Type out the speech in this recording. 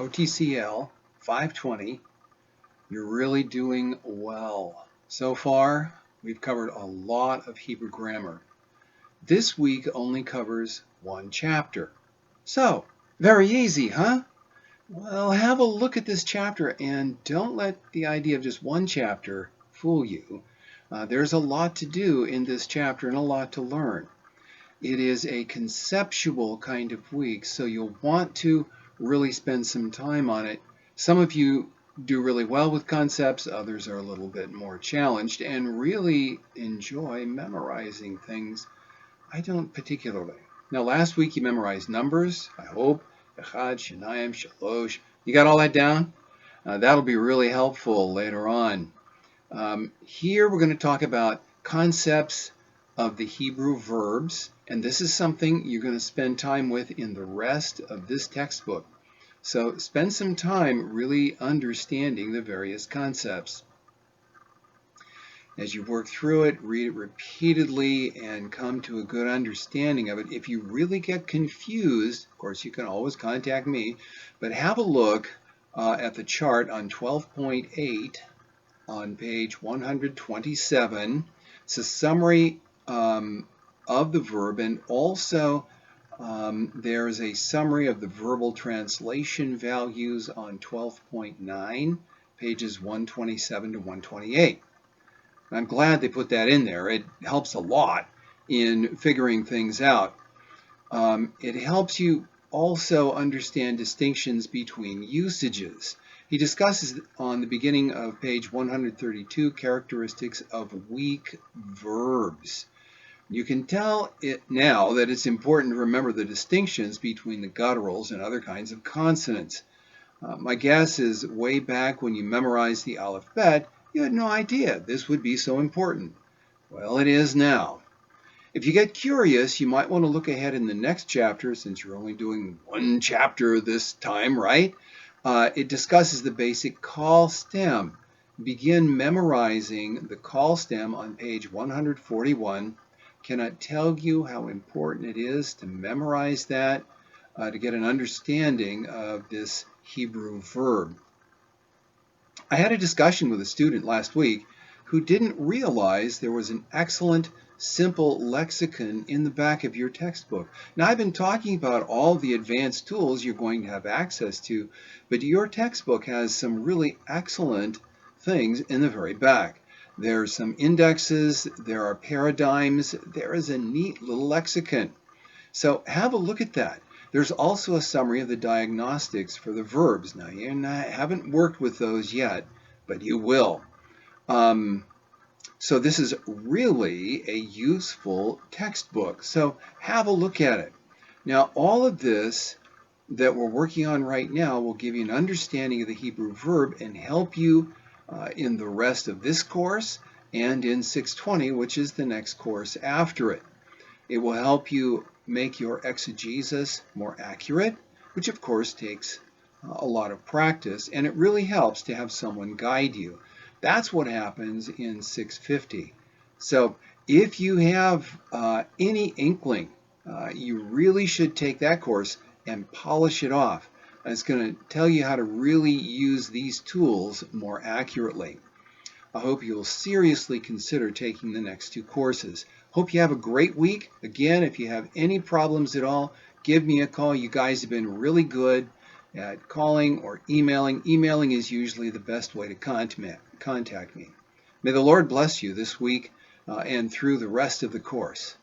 OTCL 520. You're really doing well. So far, we've covered a lot of Hebrew grammar. This week only covers one chapter. So, very easy, huh? Well, have a look at this chapter and don't let the idea of just one chapter fool you. There's a lot to do in this chapter and a lot to learn. It is a conceptual kind of week, so you'll want to really spend some time on it. Some of you do really well with concepts, others are a little bit more challenged and really enjoy memorizing things. I don't particularly. Now, last week you memorized numbers, I hope. Echad, Shenayim, Shalosh. You got all that down? That'll be really helpful later on. Here we're going to talk about concepts of the Hebrew verbs, and this is something you're going to spend time with in the rest of this textbook. So spend some time really understanding the various concepts. As you work through it, read it repeatedly and come to a good understanding of it. If you really get confused, of course you can always contact me, but have a look at the chart on 12.8 on page 127. It's a summary of the verb, and also there's a summary of the verbal translation values on 12.9, pages 127 to 128. I'm glad they put that in there. It helps a lot in figuring things out. It helps you also understand distinctions between usages. He discusses on the beginning of page 132 characteristics of weak verbs. You can tell it now that it's important to remember the distinctions between the gutturals and other kinds of consonants. My guess is way back when you memorized the alphabet, you had no idea this would be so important. Well, it is now. If you get curious, you might want to look ahead in the next chapter, since you're only doing one chapter this time, right? It discusses the basic call stem. Begin memorizing the call stem on page 141. Cannot tell you how important it is to memorize that to get an understanding of this Hebrew verb. I had a discussion with a student last week who didn't realize there was an excellent simple lexicon in the back of your textbook. Now, I've been talking about all the advanced tools you're going to have access to, but your textbook has some really excellent things in the very back. There's some indexes, there are paradigms, there is a neat little lexicon. So have a look at that. There's also a summary of the diagnostics for the verbs. Now, you haven't worked with those yet, but you will. So this is really a useful textbook. So have a look at it. Now, all of this that we're working on right now will give you an understanding of the Hebrew verb and help you in the rest of this course and in 620, which is the next course after it. It will help you make your exegesis more accurate, which of course takes a lot of practice, and it really helps to have someone guide you. That's what happens in 650. So if you have any inkling, you really should take that course and polish it off. It's going to tell you how to really use these tools more accurately. I hope you'll seriously consider taking the next two courses. Hope you have a great week. Again, if you have any problems at all, give me a call. You guys have been really good at calling or emailing. Emailing is usually the best way to contact me. May the Lord bless you this week and through the rest of the course.